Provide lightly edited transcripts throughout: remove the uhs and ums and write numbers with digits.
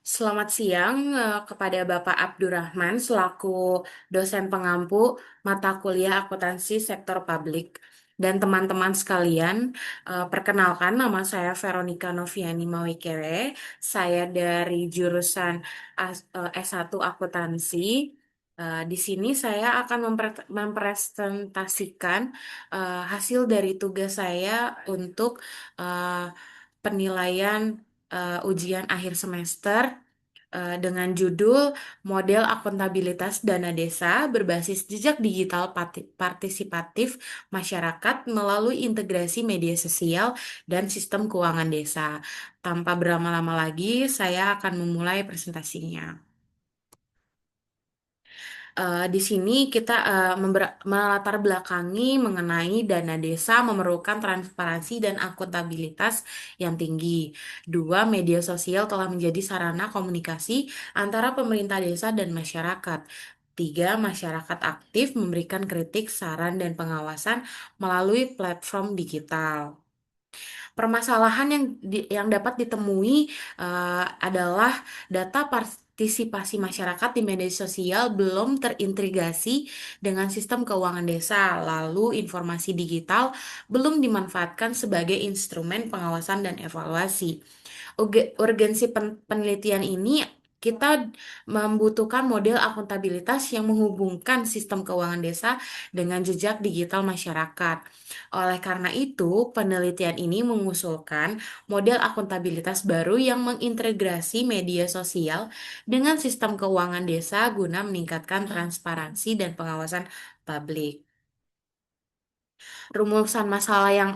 Selamat siang kepada Bapak Abdurrahman selaku dosen pengampu mata kuliah akuntansi sektor publik dan teman-teman sekalian. Perkenalkan, nama saya Veronica Noviani Mawikere. Saya dari jurusan S1 Akuntansi. Di sini saya akan mempresentasikan hasil dari tugas saya untuk eh, penilaian ujian akhir semester dengan judul Model Akuntabilitas Dana Desa Berbasis Jejak Digital Partisipatif Masyarakat Melalui Integrasi Media Sosial dan Sistem Keuangan Desa. Tanpa berlama-lama lagi, saya akan memulai presentasinya. Di sini kita melatar belakangi mengenai dana desa memerlukan transparansi dan akuntabilitas yang tinggi. Dua, media sosial telah menjadi sarana komunikasi antara pemerintah desa dan masyarakat. Tiga, masyarakat aktif memberikan kritik, saran, dan pengawasan melalui platform digital. Permasalahan yang dapat ditemui adalah data partisipasi masyarakat di media sosial belum terintegrasi dengan sistem keuangan desa, lalu informasi digital belum dimanfaatkan sebagai instrumen pengawasan dan evaluasi. Urgensi penelitian ini kita membutuhkan model akuntabilitas yang menghubungkan sistem keuangan desa dengan jejak digital masyarakat. Oleh karena itu, penelitian ini mengusulkan model akuntabilitas baru yang mengintegrasi media sosial dengan sistem keuangan desa guna meningkatkan transparansi dan pengawasan publik. Rumusan masalah yang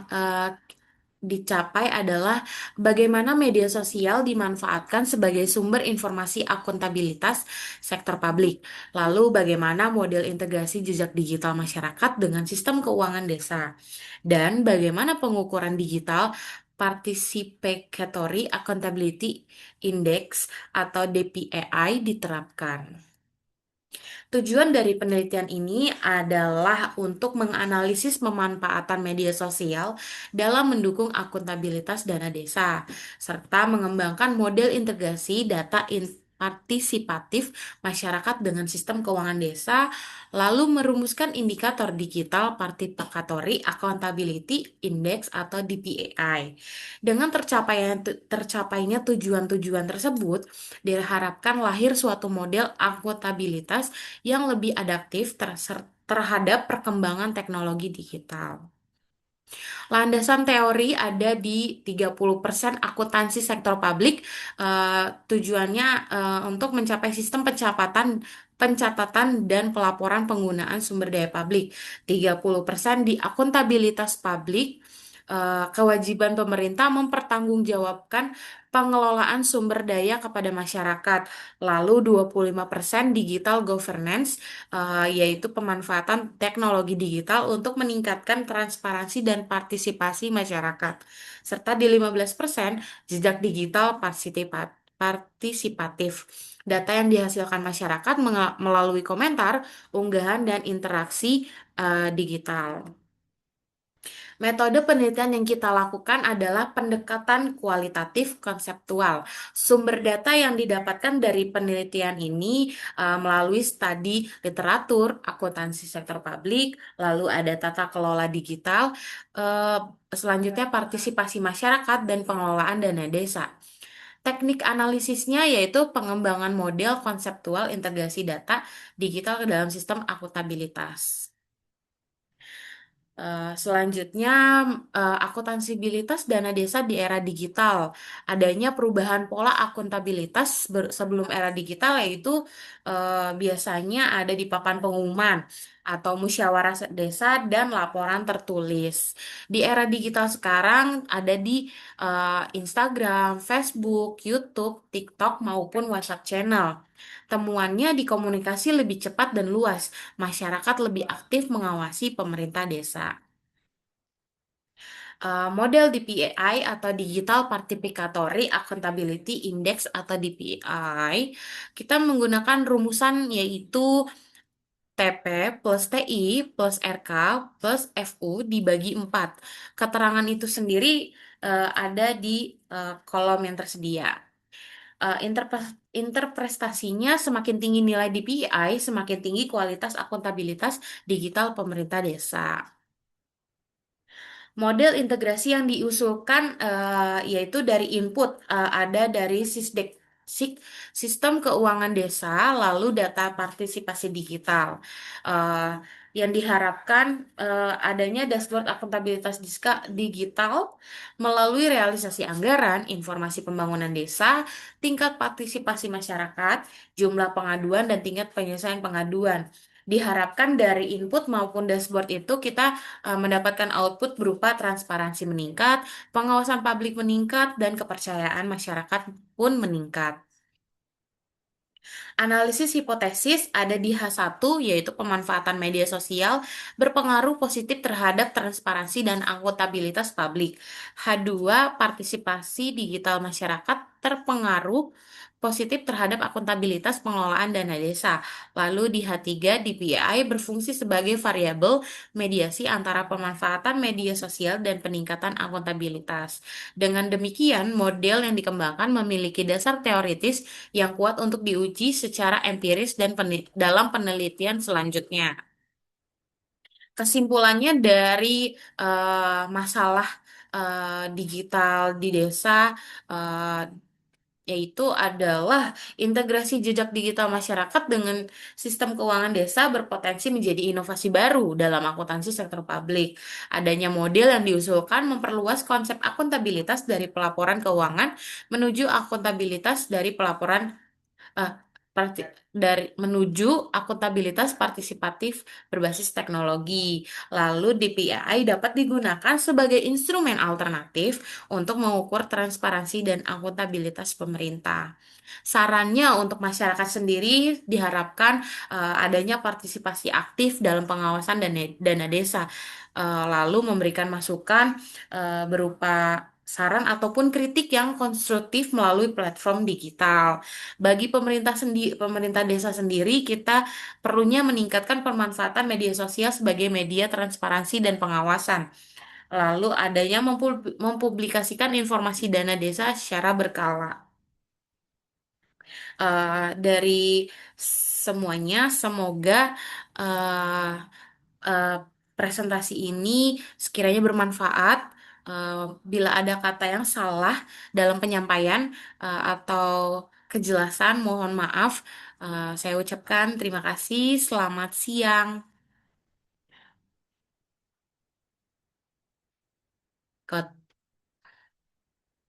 dicapai adalah bagaimana media sosial dimanfaatkan sebagai sumber informasi akuntabilitas sektor publik. Lalu bagaimana model integrasi jejak digital masyarakat dengan sistem keuangan desa. Dan bagaimana pengukuran digital Participatory Accountability Index atau DPAI diterapkan. Tujuan dari penelitian ini adalah untuk menganalisis pemanfaatan media sosial dalam mendukung akuntabilitas dana desa, serta mengembangkan model integrasi data partisipatif masyarakat dengan sistem keuangan desa, lalu merumuskan indikator digital participatory accountability index atau DPAI. Dengan tercapainya tujuan-tujuan tersebut, diharapkan lahir suatu model akuntabilitas yang lebih adaptif terhadap perkembangan teknologi digital. Landasan teori ada di 30% akuntansi sektor publik. Tujuannya untuk mencapai sistem pencatatan dan pelaporan penggunaan sumber daya publik. 30% di akuntabilitas publik. Kewajiban pemerintah mempertanggungjawabkan pengelolaan sumber daya kepada masyarakat. Lalu 25% digital governance, yaitu pemanfaatan teknologi digital untuk meningkatkan transparansi dan partisipasi masyarakat. Serta di 15% jejak digital partisipatif. Data yang dihasilkan masyarakat melalui komentar, unggahan, dan interaksi digital. Metode penelitian yang kita lakukan adalah pendekatan kualitatif konseptual. Sumber data yang didapatkan dari penelitian ini melalui studi literatur, akuntansi sektor publik, lalu ada tata kelola digital, eh, selanjutnya partisipasi masyarakat dan pengelolaan dana desa. Teknik analisisnya yaitu pengembangan model konseptual integrasi data digital ke dalam sistem akuntabilitas. Selanjutnya, akuntansibilitas dana desa di era digital. Adanya perubahan pola akuntabilitas sebelum era digital yaitu biasanya ada di papan pengumuman atau musyawarah desa dan laporan tertulis. Di era digital sekarang ada di Instagram, Facebook, YouTube, TikTok maupun WhatsApp channel. Temuannya di komunikasi lebih cepat dan luas, masyarakat lebih aktif mengawasi pemerintah desa. Model DPAI atau Digital Participatory Accountability Index atau DPAI, kita menggunakan rumusan yaitu TP plus TI plus RK plus FU dibagi 4. Keterangan itu sendiri ada di kolom yang tersedia. Interpretasinya semakin tinggi nilai DPI, semakin tinggi kualitas akuntabilitas digital pemerintah desa. Model integrasi yang diusulkan yaitu dari input ada dari sistem keuangan desa, lalu data partisipasi digital. Eh, yang diharapkan adanya dashboard akuntabilitas digital melalui realisasi anggaran, informasi pembangunan desa, tingkat partisipasi masyarakat, jumlah pengaduan, dan tingkat penyelesaian pengaduan. Diharapkan dari input maupun dashboard itu kita mendapatkan output berupa transparansi meningkat, pengawasan publik meningkat, dan kepercayaan masyarakat pun meningkat. Analisis hipotesis ada di H1, yaitu pemanfaatan media sosial berpengaruh positif terhadap transparansi dan akuntabilitas publik. H2, partisipasi digital masyarakat terpengaruh positif terhadap akuntabilitas pengelolaan dana desa. Lalu di H3, DPI berfungsi sebagai variabel mediasi antara pemanfaatan media sosial dan peningkatan akuntabilitas. Dengan demikian, model yang dikembangkan memiliki dasar teoritis yang kuat untuk diuji secara empiris dan dalam penelitian selanjutnya. Kesimpulannya dari masalah digital di desa eh, yaitu adalah integrasi jejak digital masyarakat dengan sistem keuangan desa berpotensi menjadi inovasi baru dalam akuntansi sektor publik. Adanya model yang diusulkan memperluas konsep akuntabilitas dari pelaporan keuangan menuju akuntabilitas dari pelaporan eh, dari menuju akuntabilitas partisipatif berbasis teknologi. Lalu DPI dapat digunakan sebagai instrumen alternatif untuk mengukur transparansi dan akuntabilitas pemerintah. Sarannya untuk masyarakat sendiri diharapkan adanya partisipasi aktif dalam pengawasan dana desa, lalu memberikan masukan berupa saran ataupun kritik yang konstruktif melalui platform digital. Bagi pemerintah desa sendiri, kita perlunya meningkatkan pemanfaatan media sosial sebagai media transparansi dan pengawasan. Lalu adanya mempublikasikan informasi dana desa secara berkala. Dari semuanya, semoga eh, eh, presentasi ini sekiranya bermanfaat. Eh, Bila ada kata yang salah dalam penyampaian atau kejelasan, mohon maaf. Saya ucapkan terima kasih. Selamat siang.